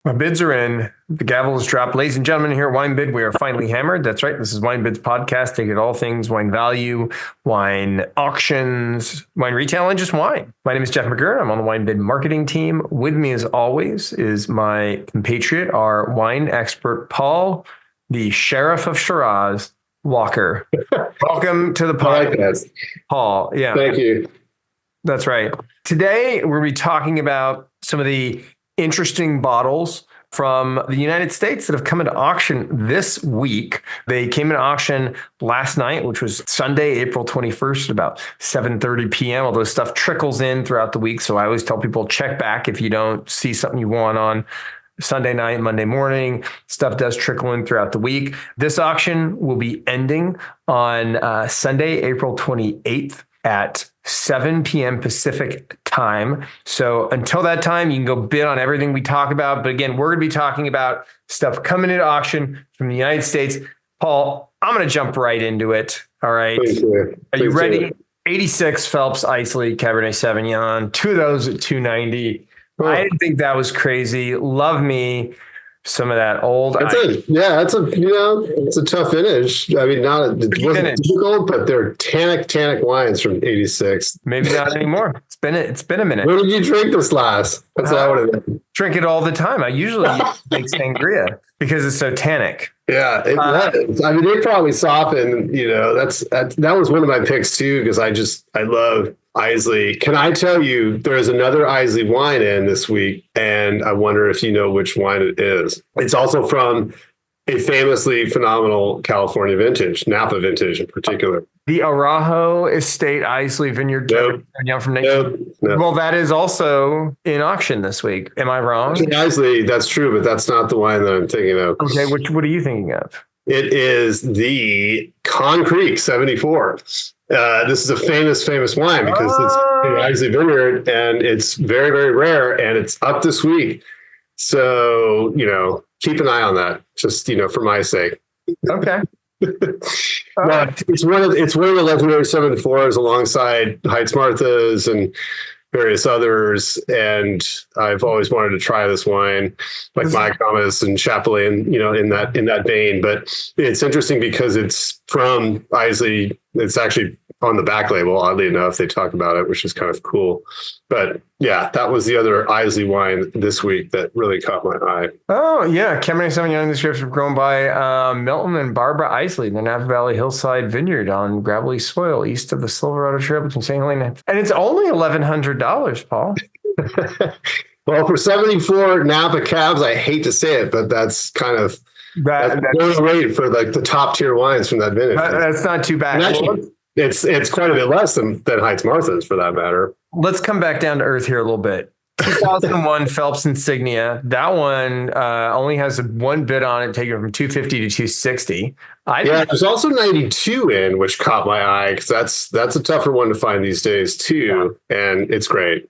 My bids are in. The gavel is dropped. Ladies and gentlemen, here at WineBid, we are finally hammered. That's right. This is WineBid's podcast, taking all things wine value, wine auctions, wine retail, and just wine. My name is Jeff McGurn. I'm on the WineBid marketing team. With me, as always, is my compatriot, our wine expert, Paul, the Sheriff of Shiraz, Walker. Welcome to the podcast, I like that. Paul. Yeah. Thank you. That's right. Today, we're going to be talking about some of the interesting bottles from the United States that have come into auction this week. They came into auction last night, which was Sunday, April 21st at about 7:30 p.m. Although stuff trickles in throughout the week. So I always tell people, check back if you don't see something you want on Sunday night, Monday morning. Stuff does trickle in throughout the week. This auction will be ending on Sunday, April 28th at 7 p.m. Pacific time. So until that time, you can go bid on everything we talk about. But again, we're going to be talking about stuff coming into auction from the United States. Paul, I'm going to jump right into it. All right. Are you ready? 86 Phelps Eisele Cabernet Sauvignon, two of those at 290. Oh. I didn't think that was crazy. Love me some of that old. It's a tough finish. I mean, it wasn't difficult, but they're tannic wines from 86. Maybe not anymore. It's been a minute. When did you drink this last? That's what I would have done. Drink it all the time. I usually make sangria because it's so tannic. Yeah, it was. I mean, they probably soften. That was one of my picks too, because I love Eisele. Can I tell you, there's another Eisele wine in this week, and I wonder if you know which wine it is. It's also from a famously phenomenal California vintage, Napa vintage in particular. The Araujo Estate Eisele Vineyard from 19. Nope. Well, that is also in auction this week. Am I wrong? Eisele, that's true, but that's not the wine that I'm thinking of. Okay, what are you thinking of? It is the Conn Creek 74. This is a famous wine because it's in Eisele Vineyard, and it's very, very rare, and it's up this week. So, keep an eye on that, just, for my sake. Okay. It's one of the legendary 74s alongside Heights Martha's and various others. And I've always wanted to try this wine, like my Thomas and Chappellet, and in that vein. But it's interesting because it's from Eisele. It's actually on the back label, oddly enough. They talk about it, which is kind of cool. But yeah, that was the other Eisele wine this week that really caught my eye. Oh, yeah. Cabernet Sauvignon in the scripts were grown by Milton and Barbara Eisele in the Napa Valley Hillside Vineyard on gravelly soil east of the Silverado Trail between St. Helena. And it's only $1,100, Paul. Well, for 74 Napa cabs, I hate to say it, but that's kind of that's going rate for like the top tier wines from that vintage. That's not too bad. Actually, it's quite a bit less than Heights Martha's for that matter. Let's come back down to earth here a little bit. 2001 Phelps Insignia. That one only has one bid on it, taken from 250 to 260. There's also 92 in, which caught my eye because that's a tougher one to find these days too, and it's great.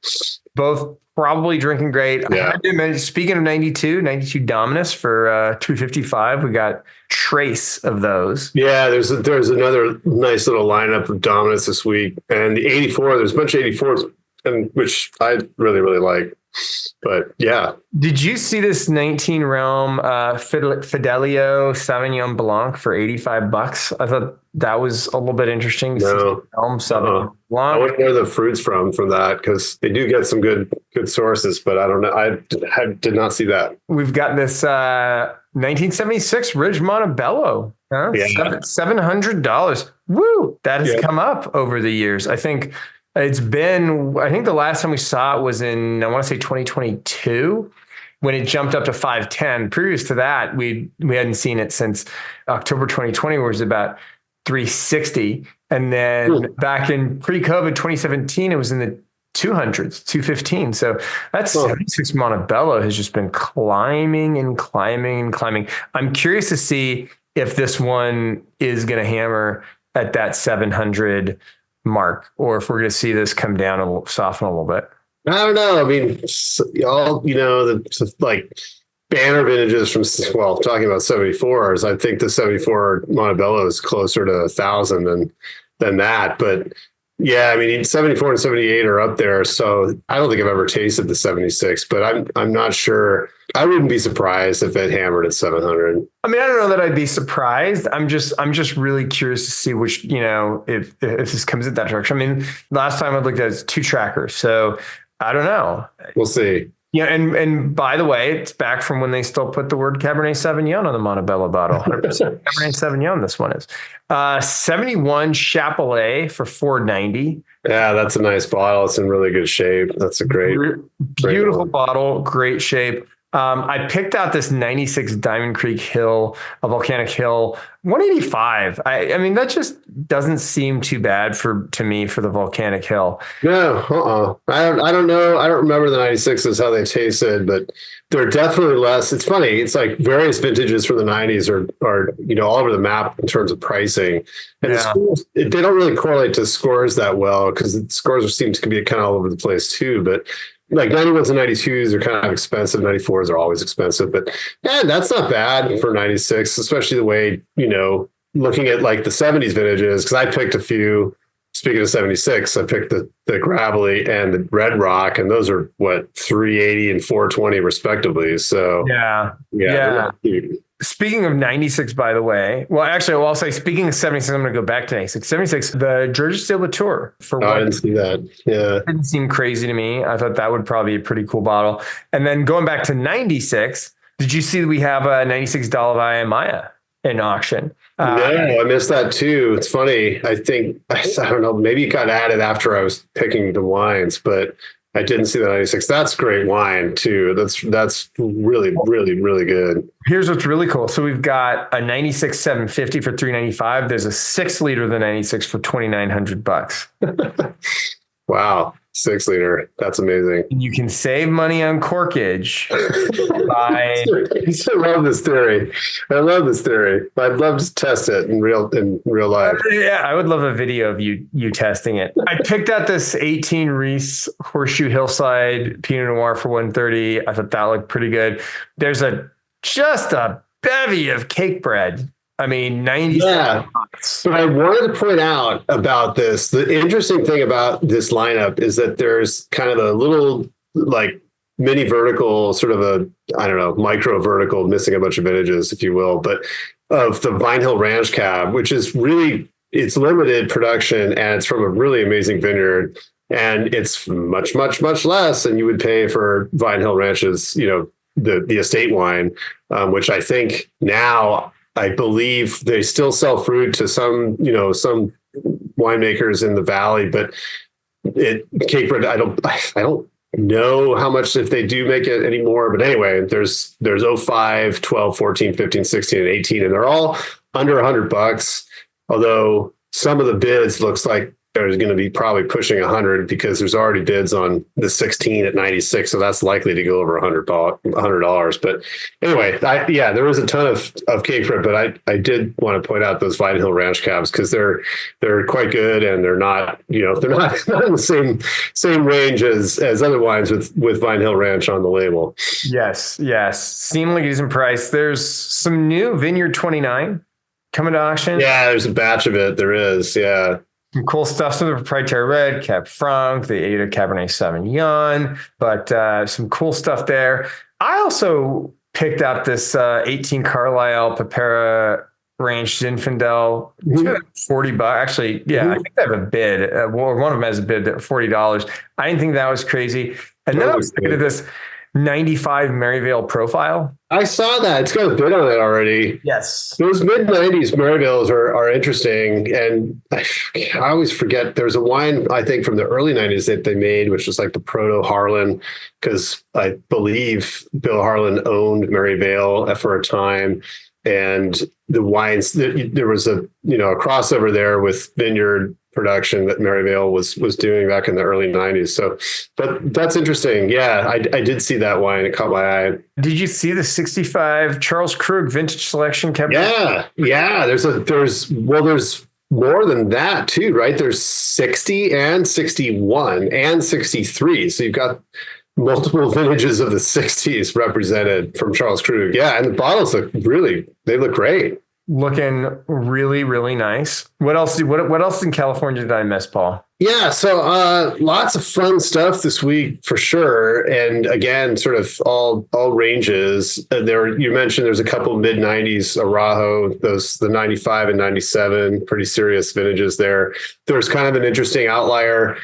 Both probably drinking great. Yeah. I had to mention, speaking of 92 Dominus for 255. We got trace of those. Yeah, there's another nice little lineup of Dominus this week, and the 84. There's a bunch of 84s. And which I really, really like. But yeah. Did you see this 19 realm Fidelio Sauvignon Blanc for $85? I thought that was a little bit interesting. No. Realm Sauvignon Blanc. I wonder where the fruit's from that, because they do get some good sources, but I don't know. I did not see that. We've got this 1976 Ridgemont Bello. Huh? Yeah. $700. Woo! That has come up over the years. I think the last time we saw it was in, I want to say 2022, when it jumped up to 510. Previous to that, we hadn't seen it since October 2020, where it was about 360. And then back in pre-COVID 2017, it was in the 200s, 215. So that's 76 Montebello has just been climbing and climbing and climbing. I'm curious to see if this one is going to hammer at that 700 mark, or if we're going to see this come down soften a little bit. I don't know. I mean, all the like banner vintages from, talking about 74s, I think the 74 Montebello is closer to 1,000 than that. But Yeah, I mean, 74 and 78 are up there. So I don't think I've ever tasted the 76, but I'm not sure. I wouldn't be surprised if it hammered at 700. I mean, I don't know that I'd be surprised. I'm just really curious to see which, if this comes in that direction. I mean, last time I looked at it, it's 2 trackers. So I don't know. We'll see. Yeah, and by the way, it's back from when they still put the word Cabernet Sauvignon on the Montebello bottle. 100% Cabernet Sauvignon. This one is 71 Chappellet for $4.90. Yeah, that's a nice bottle. It's in really good shape. That's a Beautiful great bottle, great shape. I picked out this 96 Diamond Creek Hill, a volcanic hill, 185. I mean, that just doesn't seem too bad to me for the volcanic hill. No, I don't know. I don't remember the 96s, how they tasted, but they're definitely less. It's funny. It's like various vintages from the 90s are all over the map in terms of pricing. And the scores, they don't really correlate to scores that well because the scores seem to be kind of all over the place too. But like 91s and 92s are kind of expensive. 94s are always expensive, but that's not bad for 96, especially the way, looking at like the 70s vintages. Cause I picked a few, speaking of 76, I picked the Gravelly and the Red Rock, and those are what, 380 and 420 respectively. So yeah. Speaking of 96, by the way, well, actually, I'll say, speaking of 76, I'm going to go back to 96. 76, the Georges de Latour. I didn't see that. Yeah. It didn't seem crazy to me. I thought that would probably be a pretty cool bottle. And then going back to 96, did you see that we have a 96 Dalla Valle Maya in auction? No, I missed that too. It's funny. I don't know, maybe it got added after I was picking the wines, but I didn't see the 96. That's great wine too. That's really, really, really good. Here's what's really cool. So we've got a 96 750 for $395. There's a 6 liter of the 96 for $2,900. Wow. 6 liter. That's amazing. And you can save money on corkage by. I love this theory. I'd love to test it in real life. Yeah, I would love a video of you testing it. I picked out this 18 Reese Horseshoe Hillside Pinot Noir for $130. I thought that looked pretty good. There's just a bevy of cake bread. I mean, 90. Yeah. But I wanted to point out about this. The interesting thing about this lineup is that there's kind of a little like mini vertical, sort of micro vertical, missing a bunch of vintages, if you will, but of the Vine Hill Ranch Cab, which is really, it's limited production and it's from a really amazing vineyard. And it's much, much, much less than you would pay for Vine Hill Ranch's, the estate wine, which I think now, I believe they still sell fruit to some winemakers in the valley, but cake bread, I don't know how much, if they do make it anymore. But anyway, there's 05, 12, 14, 15, 16, and 18, and they're all under $100. Although some of the bids looks like there's going to be probably pushing 100 because there's already bids on the 16 at 96. So that's likely to go over $100. But anyway, there was a ton of cake bread, but I did want to point out those Vine Hill Ranch cabs because they're quite good and they're not, they're not in the same range as other wines with Vine Hill Ranch on the label. Yes. Seem like a decent price. There's some new Vineyard 29 coming to auction. Yeah, there's a batch of it. There is. Yeah. Some cool stuff. Some of the proprietary red, Cab Franc, the Ada Cabernet Sauvignon, but some cool stuff there. I also picked out this 18 Carlisle Pepera Ranch Zinfandel, $40. Actually, yeah, I think they have a bid. One of them has a bid at $40. I didn't think that was crazy. And then I was thinking of this 95 Maryvale profile. I saw that. It's got a bid on it already. Yes. Those mid-90s Maryvales are interesting. And I always forget, there's a wine, I think, from the early 90s that they made, which was like the Proto Harlan, because I believe Bill Harlan owned Maryvale for a time. And the wines, there was a crossover there with Vineyard production that Maryvale was doing back in the early 90s. So, but that's interesting. Yeah, I did see that wine. It caught my eye. Did you see the 65 Charles Krug Vintage Selection Cabernet? Yeah. There's more than that too, right? There's 60 and 61 and 63. So you've got multiple vintages of the 60s represented from Charles Krug. Yeah, and the bottles look great. looking really, really nice. What else? What else in California did I miss, Paul? Yeah, so lots of fun stuff this week for sure, and again, sort of all ranges. There, you mentioned there's a couple mid '90s Araujo, the '95 and '97, pretty serious vintages there. There's kind of an interesting outlier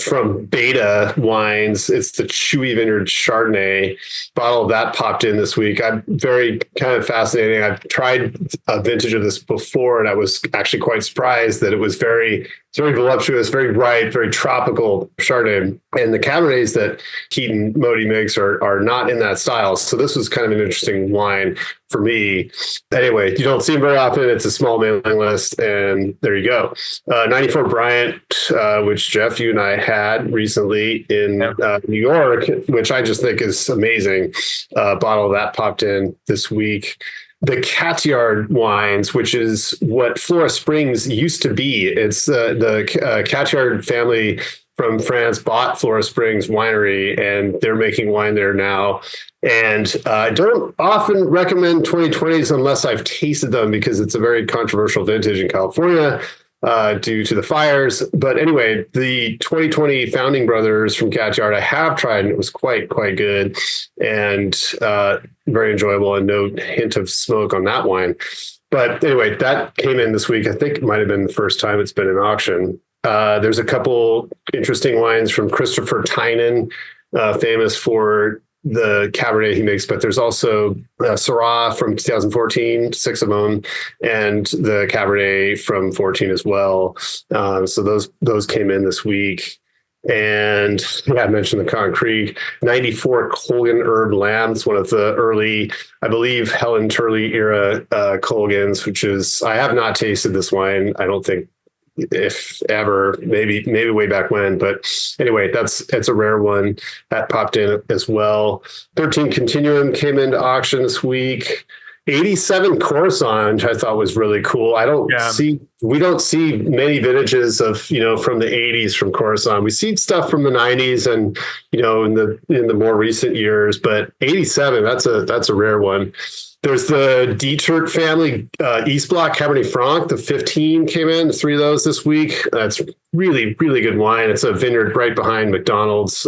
from Beta Wines. It's the Chewy Vineyard Chardonnay bottle of that popped in this week. I'm very kind of fascinating. I've tried a vintage of this before, and I was actually quite surprised that it was very voluptuous, very ripe, very tropical Chardonnay. And the Cabernets that Keaton Modi makes are not in that style. So this was kind of an interesting wine for me. Anyway, you don't see them very often. It's a small mailing list, and there you go. 94 Bryant, which Jeff, you and I had recently in New York, which I just think is amazing. Bottle of that popped in this week. The Catillard wines, which is what Flora Springs used to be. It's the Catillard family from France bought Flora Springs Winery, and they're making wine there now. And I don't often recommend 2020s unless I've tasted them, because it's a very controversial vintage in California due to the fires. But anyway, the 2020 Founding Brothers from Catillard I have tried, and it was quite good and very enjoyable, and no hint of smoke on that wine. But anyway, that came in this week. I think it might have been the first time it's been in auction. There's a couple interesting wines from Christopher Tynan, famous for the Cabernet he makes, but there's also Syrah from 2014, 6 of them, and the Cabernet from 14 as well. So those came in this week. And yeah, I mentioned the Concrete 94 Colgan Herb Lamb. It's one of the early, I believe, Helen Turley era Colgans, which is, I have not tasted this wine. I don't think, if ever, maybe way back when. But anyway, it's a rare one that popped in as well. 13 Continuum came into auction this week. 87 Coruscant, I thought was really cool. We don't see many vintages of, from the 80s from Coruscant. We see stuff from the 90s and, in the more recent years, but 87, that's a rare one. There's the Dietrich family East Block Cabernet Franc. The 15 came in, 3 of those this week. That's really, really good wine. It's a vineyard right behind McDonald's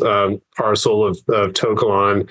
parcel of Tokelon.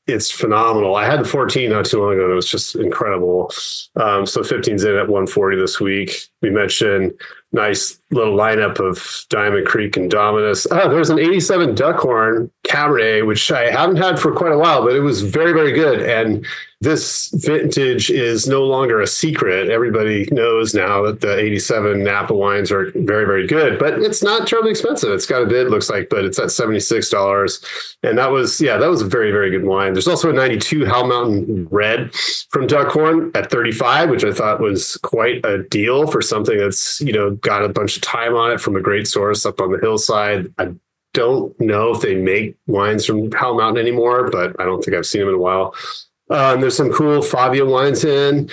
It's phenomenal. I had the 14 not too long ago. It was just incredible. So 15's in at 140 this week. We mentioned nice little lineup of Diamond Creek and Dominus. There's an 87 Duckhorn Cabernet, which I haven't had for quite a while, but it was very, very good. And this vintage is no longer a secret. Everybody knows now that the 87 Napa wines are very, very good, but it's not terribly expensive. It's got a bid, looks like, but it's at $76. And that was a very, very good wine. There's also a 92 Howell Mountain Red from Duckhorn at 35, which I thought was quite a deal for something that's, got a bunch of time on it from a great source up on the hillside. I don't know if they make wines from Howell Mountain anymore, but I don't think I've seen them in a while. And there's some cool Favia wines in.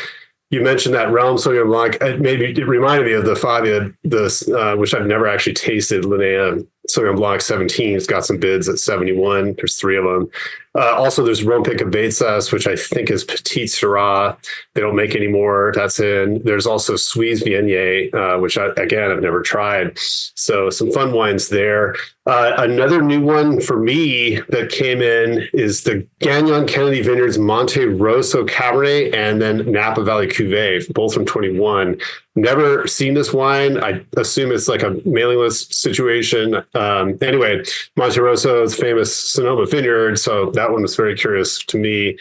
You mentioned that Realm Sauvignon Blanc. It reminded me of the Favia, which I've never actually tasted. Linnea Sauvignon Blanc 17. It's got some bids at 71. There's 3 of them. Also, there's Rompic Beitzas, which I think is Petit Syrah. They don't make anymore. That's in. There's also Suisse Viognier, which I've never tried. So some fun wines there. Another new one for me that came in is the Gagnon Kennedy Vineyards Monte Rosso Cabernet, and then Napa Valley Cuvée, both from 21. Never seen this wine. I assume it's like a mailing list situation. Anyway, Monte Rosso is famous Sonoma vineyard, so that one was very curious to me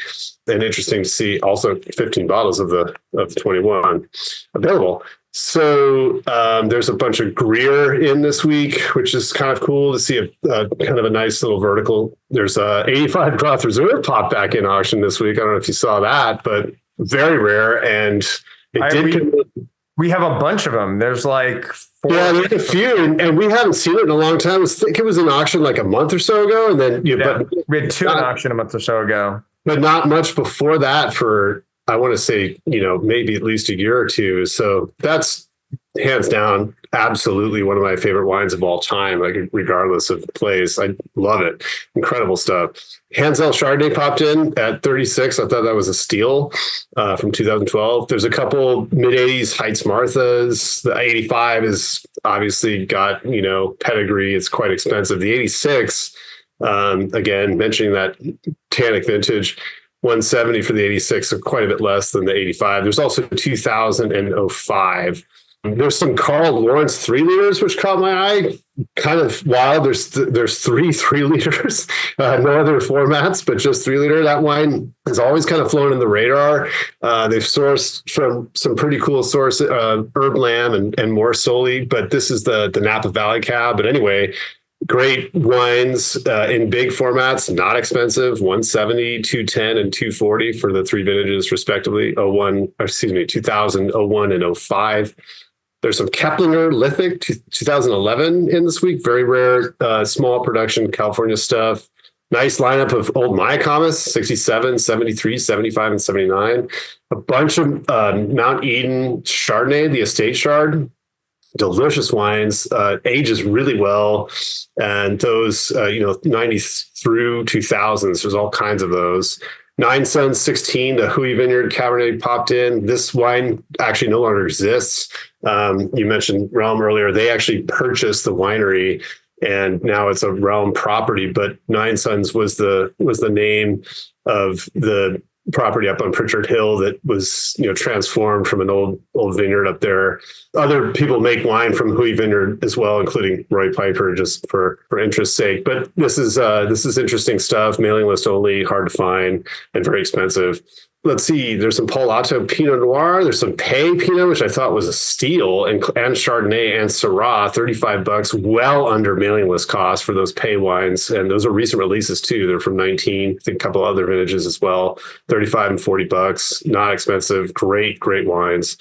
and interesting to see. Also, 15 bottles of the 21 available. So there's a bunch of Greer in this week, which is kind of cool to see a kind of a nice little vertical. There's a 85 Groth Reserve pop back in auction this week. I don't know if you saw that, but very rare. And we have a bunch of them. There's like 4. Yeah, there's a few, and we haven't seen it in a long time. I think it was in auction like a month or so ago, and then we had 2 in auction a month or so ago, but not much before that for, I want to say, maybe at least a year or two. So that's hands down, absolutely one of my favorite wines of all time, like regardless of place. I love it. Incredible stuff. Hansel Chardonnay popped in at 36. I thought that was a steal from 2012. There's a couple mid-80s Heights Marthas. The 85 is obviously got, pedigree. It's quite expensive. The 86, again, mentioning that tannic vintage, 170 for the 86, so quite a bit less than the 85. There's also 2005. There's some Carl Lawrence 3 liters, which caught my eye. Kind of wild. There's 3 liters, no other formats, but just 3 liter. That wine has always kind of flown in the radar. They've sourced from some pretty cool sources, Herb Lamb and more Soli, but this is the Napa Valley cab. But anyway, great wines in big formats, not expensive, 170, 210, and 240 for the 3 vintages, respectively, 2000, 01, and 05. There's some Keplinger Lithic 2011 in this week. Very rare, small production California stuff. Nice lineup of old Mayacamas, 67, 73, 75, and 79. A bunch of Mount Eden Chardonnay, the estate Chard. Delicious wines, ages really well. And those, 90s through 2000s, there's all kinds of those. Nine Sons 16, the Hui Vineyard Cabernet popped in. This wine actually no longer exists. You mentioned Realm earlier. They actually purchased the winery, and now it's a Realm property. But Nine Sons was the name of the property up on Pritchard Hill that was, transformed from an old vineyard up there. Other people make wine from Hui Vineyard as well, including Roy Piper, just for interest's sake. But this is interesting stuff. Mailing list only, hard to find, and very expensive. Let's see. There's some Paul Otto Pinot Noir. There's some Pay Pinot, which I thought was a steal, and Chardonnay and Syrah, $35, well under mailing list cost for those Pay wines. And those are recent releases too. They're from 19, I think a couple other vintages as well. 35 and $40, not expensive. Great wines.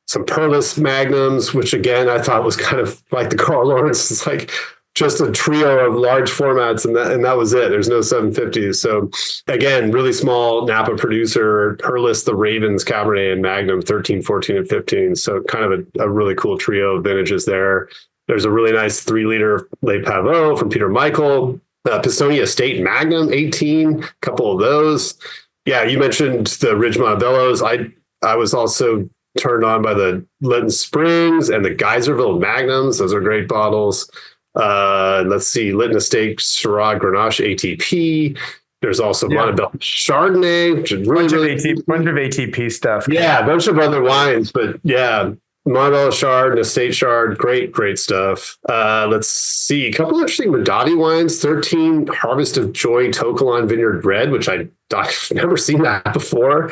Some Perlis Magnums, which again I thought was kind of like the Carl Lawrence. It's like just a trio of large formats, and that was it. There's no 750s. So again, really small Napa producer, Perlis, the Ravens, Cabernet, and Magnum, 13, 14, and 15. So kind of a really cool trio of vintages there. There's a really nice 3 liter Les Pavots from Peter Michael. Pistonia Estate Magnum, 18, a couple of those. Yeah, you mentioned the Ridgemont Bellows. I was also turned on by the Lytton Springs and the Geyserville Magnums. Those are great bottles. Let's see, Lytton Estate Syrah Grenache ATP. There's also Montebello Chardonnay, which is bunch of ATP stuff. Yeah, a bunch of other wines, but yeah, Montebello Chard and Estate Chard, great stuff. Let's see, a couple of interesting Madati wines. 13 Harvest of Joy Tokalon Vineyard Red, which I've never seen that before.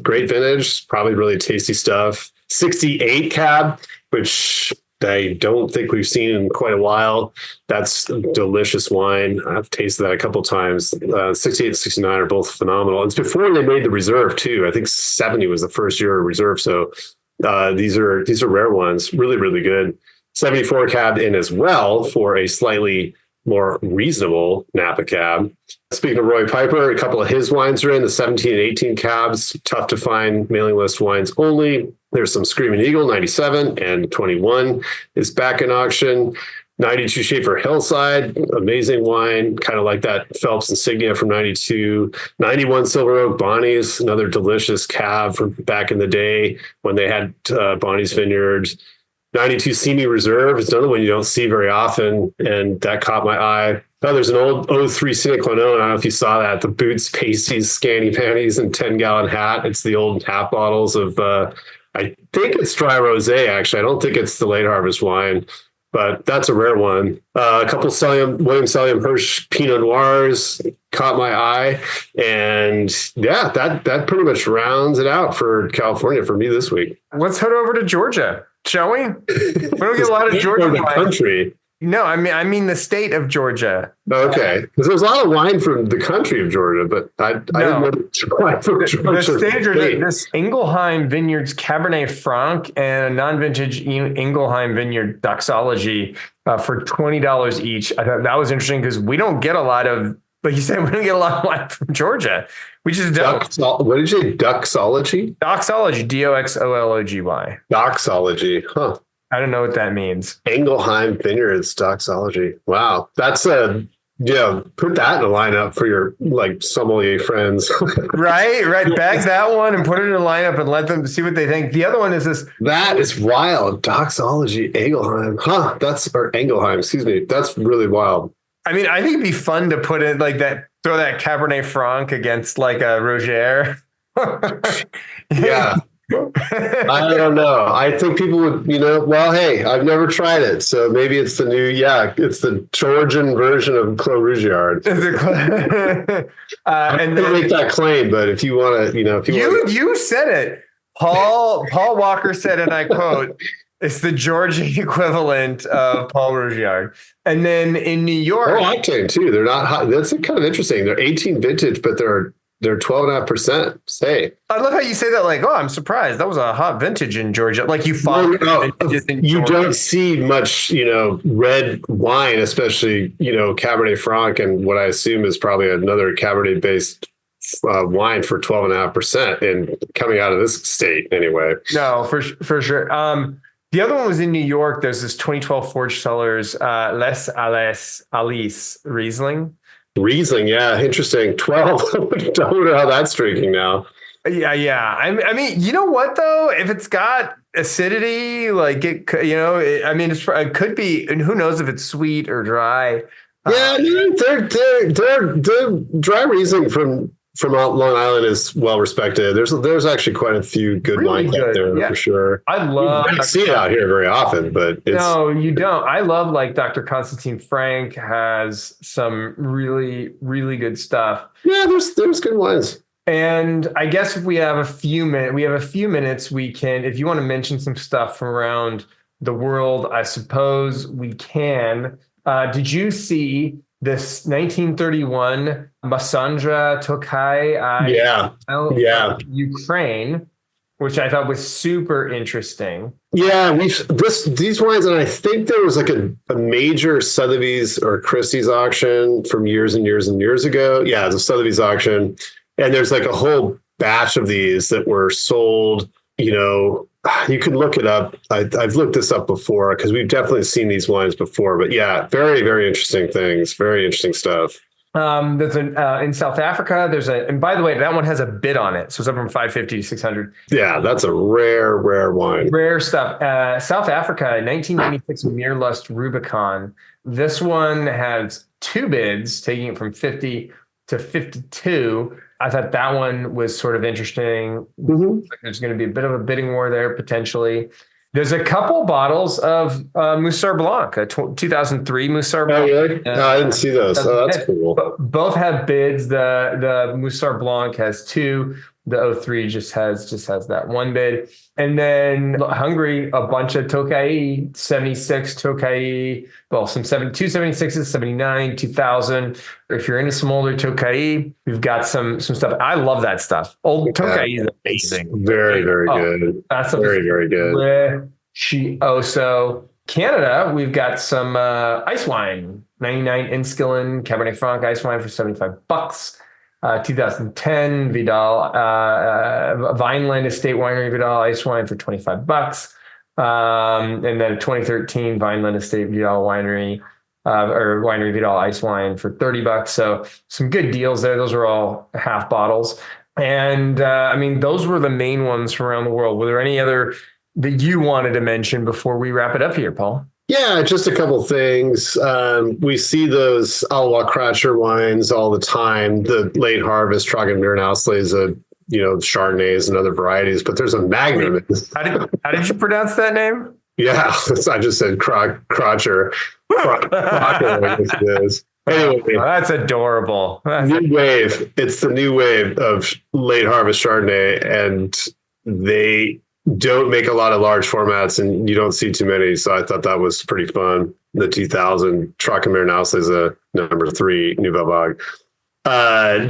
Great vintage, probably really tasty stuff. 68 Cab, which I don't think we've seen in quite a while. That's a delicious wine. I've tasted that a couple times. 68 and 69 are both phenomenal. It's before they made the reserve too. I think 70 was the first year of reserve. So these are rare ones. Really good. 74 Cab in as well for a slightly more reasonable Napa Cab. Speaking of Roy Piper, a couple of his wines are in. The 17 and 18 Cabs, tough to find, mailing list wines only. There's some Screaming Eagle, 97, and 21 is back in auction. 92 Schaefer Hillside, amazing wine, kind of like that Phelps Insignia from 92. 91 Silver Oak Bonnie's, another delicious cab from back in the day when they had Bonnie's Vineyards. 92 Simi Reserve is another one you don't see very often, and that caught my eye. Oh, there's an old 03 Sine Qua Non. I don't know if you saw that. The boots, pasties, scanny panties, and 10-gallon hat. It's the old half bottles of, I think it's dry rosé, actually. I don't think it's the late harvest wine, but that's a rare one. A couple William Sellium Hirsch Pinot Noirs caught my eye. And yeah, that pretty much rounds it out for California for me this week. Let's head over to Georgia, shall we? We don't get a lot of Georgia wine. Country. No, I mean the state of Georgia. Okay, because there's a lot of wine from the country of Georgia, but I didn't know wine from Georgia. The state of Georgia, this Ingelheim Vineyards Cabernet Franc and a non-vintage Ingelheim Vineyard Doxology for $20 each. I thought that was interesting because we don't get a lot of, like you said, we don't get a lot of wine from Georgia. We just don't. What did you say? Doxology? Doxology, Doxology. Doxology, huh? I don't know what that means. Engelheim Vineyards doxology. Wow. That's put that in a lineup for your like sommelier friends. Right. Bag that one and put it in a lineup and let them see what they think. The other one is this. That is wild. Doxology, Engelheim. Or Engelheim, excuse me. That's really wild. I mean, I think it'd be fun to put in like that, throw that Cabernet Franc against like a Roger. Yeah. I don't know. I think people would, well, hey, I've never tried it. So maybe it's it's the Georgian version of Clos Rougeard. And then make that claim, but if you want to, you said it. Paul Walker said, and I quote, it's the Georgian equivalent of Paul Rougeard. And then in New York. Oh, octane too. They're not hot. That's kind of interesting. They're 18 vintage, but they're 12.5%. Say, I love how you say that. Like, oh, I'm surprised that was a hot vintage in Georgia. Like you you don't see much, red wine, especially Cabernet Franc, and what I assume is probably another Cabernet based wine for 12.5%, and coming out of this state anyway. No, for sure. The other one was in New York. There's this 2012 Forge Cellars Les Alice Riesling. Riesling, yeah, interesting. 12. I wonder how that's drinking now. Yeah. I mean, you know what though? If it's got acidity, like it could be, and who knows if it's sweet or dry. Yeah, they're dry Riesling from Long Island is well respected. There's actually quite a few good wines out there for sure. I love. You don't see it out here very often, but no, you don't. I love like Dr. Constantine Frank has some really, really good stuff. Yeah, there's good wines. And I guess if we have a few minutes, we can, if you want to mention some stuff from around the world, I suppose we can. Did you see this 1931 Masandra Tokaj? Ukraine, which I thought was super interesting. Yeah, these wines, and I think there was like a major Sotheby's or Christie's auction from years and years and years ago. Yeah, it's a Sotheby's auction. And there's like a whole batch of these that were sold, you can look it up. I've looked this up before because we've definitely seen these wines before. But yeah, very, very interesting things. Very interesting stuff. There's in South Africa. And by the way, that one has a bid on it. So it's up from 550 to 600. Yeah, that's a rare wine. Rare stuff. South Africa, 1996 Meerlust Rubicon. This one has two bids, taking it from 50 to 52. I thought that one was sort of interesting. Mm-hmm. Like there's going to be a bit of a bidding war there potentially. There's a couple bottles of Moussard Blanc, a 2003 Moussard Blanc. Oh, really? No, I didn't see those. Oh, that's cool. Both have bids. The Moussard Blanc has two. The 03 just has that one bid. And then Hungary, a bunch of Tokaj, 76 Tokaj, well, some 276s, 79, 2000. If you're into some older Tokaj, we've got some stuff. I love that stuff. Old Tokaj is amazing. Very, very good. That's very, very good. So Canada, we've got some ice wine, 99 Enniskillen Cabernet Franc ice wine for $75. 2010 Vidal Vineland Estate Winery Vidal ice wine for $25. And then 2013 Vineland Estate Vidal Winery or Winery Vidal ice wine for $30. So some good deals there. Those are all half bottles. And those were the main ones from around the world. Were there any other that you wanted to mention before we wrap it up here, Paul? Yeah, just a couple things. We see those Alwa Kratcher wines all the time. The late harvest Trockenmühlenauslese, Chardonnays and other varieties. But there's a Magnum. How did you pronounce that name? Yeah, I just said Kratcher. Anyway, that's adorable. New wave. It's the new wave of late harvest Chardonnay, and they don't make a lot of large formats, and you don't see too many. So I thought that was pretty fun. The 2000 Trockenmühlenauslese number 3 Nouvelle Vague.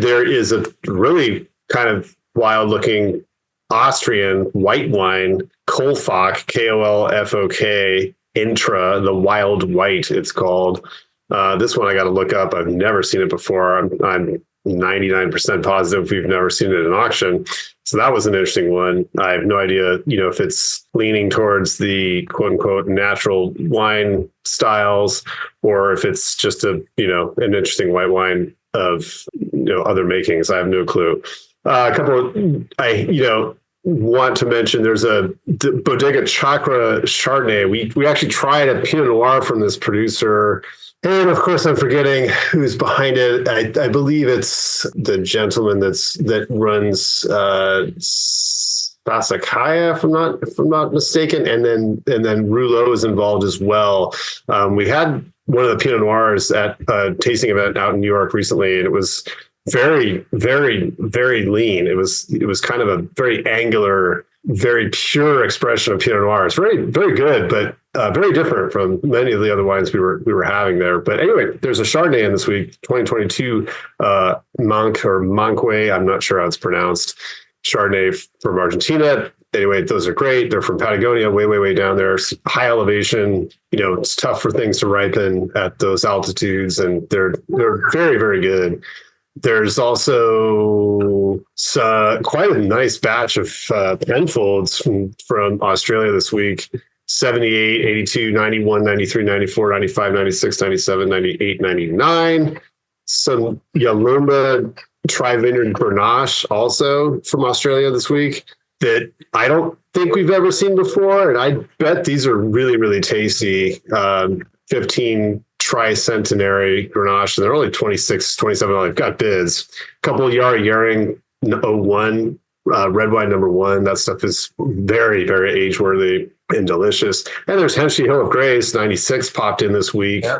There is a really kind of wild looking Austrian white wine, Kolfok, Kolfok Intra, the Wild White, it's called. This one I got to look up. I've never seen it before. I'm 99% positive we've never seen it in auction. So that was an interesting one. I have no idea, if it's leaning towards the quote unquote natural wine styles, or if it's just an interesting white wine of, other makings. I have no clue. A couple of, want to mention there's a Bodega Chakra Chardonnay. We actually tried a Pinot Noir from this producer. And of course, I'm forgetting who's behind it. I believe it's the gentleman that runs Basakaya, if I'm not mistaken. And then Rouleau is involved as well. We had one of the Pinot Noirs at a tasting event out in New York recently, and it was very, very, very lean. It was kind of a very angular, very pure expression of Pinot Noir. It's very, very good, but very different from many of the other wines we were having there. But anyway, there's a Chardonnay in this week, 2022 Monk or Monque. I'm not sure how it's pronounced. Chardonnay from Argentina. Anyway, those are great. They're from Patagonia, way, way, way down there. High elevation. It's tough for things to ripen at those altitudes, and they're very, very good. There's also quite a nice batch of Penfolds from Australia this week. 78, 82, 91, 93, 94, 95, 96, 97, 98, 99. Some Yalumba Tri-Vineyard Grenache also from Australia this week that I don't think we've ever seen before. And I bet these are really, really tasty. 15 Tricentenary Grenache, and they're only 26, 27. I've got bids. A couple of Yering 01, red wine #1. That stuff is very, very age-worthy and delicious. And there's Henschel Hill of Grace, 96 popped in this week. Yeah.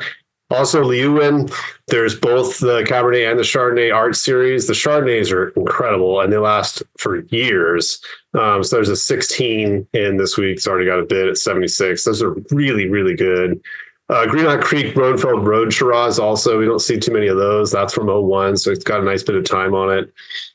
Also, Leeuwin. There's both the Cabernet and the Chardonnay art series. The Chardonnays are incredible, and they last for years. So there's a 16 in this week. It's already got a bid at 76. Those are really, really good. Greenock Creek Rodenfeld Road Shiraz also. We don't see too many of those. That's from 01, so it's got a nice bit of time on it.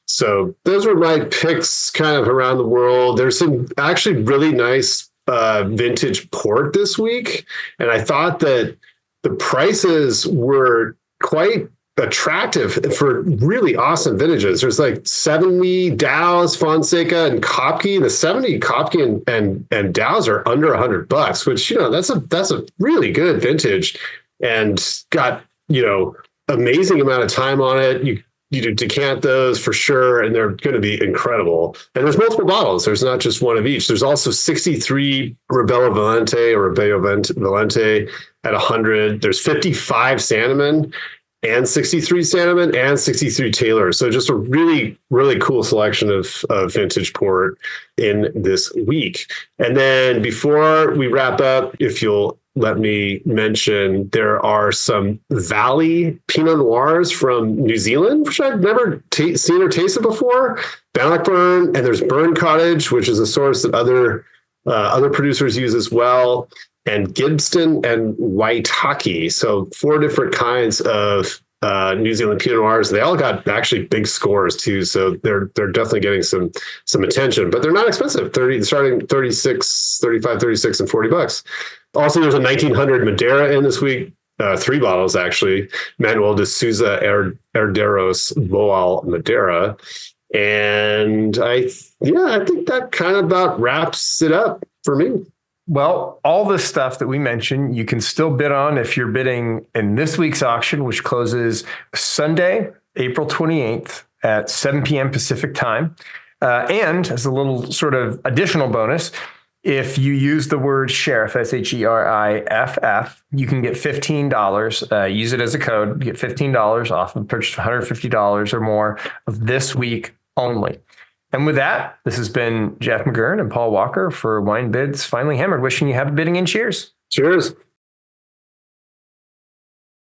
So those were my picks kind of around the world. There's some actually really nice vintage port this week, and I thought that the prices were quite attractive for really awesome vintages. There's like 70 Dows, Fonseca, and Kopke. The 70 Kopke and Dows are under $100, which, that's a really good vintage and got, amazing amount of time on it. You decant those for sure, and they're going to be incredible. And there's multiple bottles. There's not just one of each. There's also 63 Rebello Valente or Rebello Valente at 100. There's 55 Sandeman and 63 Sandeman and 63 Taylor. So just a really, really cool selection of vintage port in this week. And then before we wrap up, if you'll let me mention, there are some Valle Pinot Noirs from New Zealand, which I've never seen or tasted before. Bannockburn, and there's Burn Cottage, which is a source that other producers use as well, and Gibston and Waitaki. So 4 different kinds of New Zealand Pinot Noirs. They all got actually big scores too, so they're definitely getting some attention. But they're not expensive. Starting 36, 35, 36, and $40. Also, there's a 1900 Madeira in this week. 3 bottles actually. Manuel de Souza Herderos Boal Madeira. And I think that kind of about wraps it up for me. Well, all this stuff that we mentioned, you can still bid on if you're bidding in this week's auction, which closes Sunday, April 28th at 7 p.m. Pacific time. And as a little sort of additional bonus, if you use the word sheriff, SHERIFF, you can get $15. Use it as a code. You get $15 off of purchase of $150 or more of this week only. And with that, this has been Jeff McGurn and Paul Walker for WineBid's Finally Hammered, wishing you happy bidding and cheers. Cheers.